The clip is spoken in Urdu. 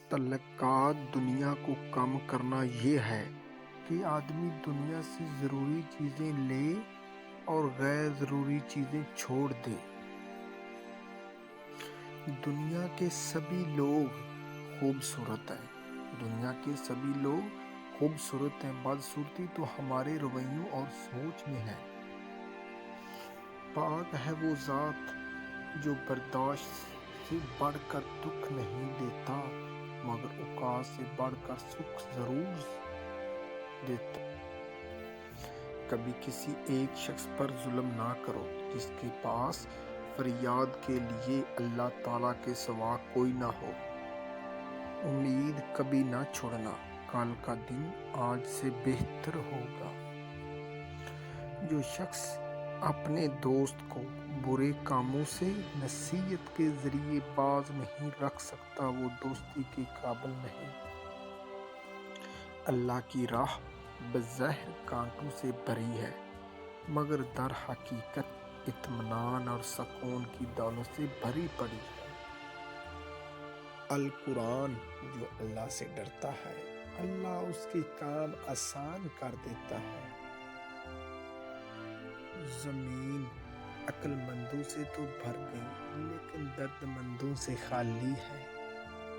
تعلقات دنیا کو کم کرنا یہ ہے کہ آدمی دنیا سے ضروری چیزیں لے اور غیر ضروری چیزیں چھوڑ دے۔ دنیا کے سبھی لوگ خوبصورت ہیں۔ دنیا کے سبھی لوگ خوبصورت ہیں، بدصورتی تو ہمارے رویوں اور سوچ میں ہے۔ پاک ہے وہ ذات جو برداشت سے بڑھ کر دکھ نہیں دیتا مگر اوقات سے بڑھ کر سکھ ضرور دیتا۔ کبھی کسی ایک شخص پر ظلم نہ کرو جس کے پاس فریاد کے لیے اللہ تعالیٰ کے سوا کوئی نہ ہو۔ امید کبھی نہ چھوڑنا، کل کا دن آج سے بہتر ہوگا۔ جو شخص اپنے دوست کو برے کاموں سے نصیحت کے ذریعے باز نہیں رکھ سکتا وہ دوستی کے قابل نہیں۔ اللہ کی راہ بظاہر کانٹوں سے بھری ہے مگر در حقیقت اطمینان اور سکون کی ڈالوں سے بھری پڑی ہے۔ القرآن: جو اللہ سے ڈرتا ہے اللہ اس کے کام آسان کر دیتا ہے۔ زمین عقل مندوں سے تو بھر گئی لیکن درد مندوں سے خالی ہے۔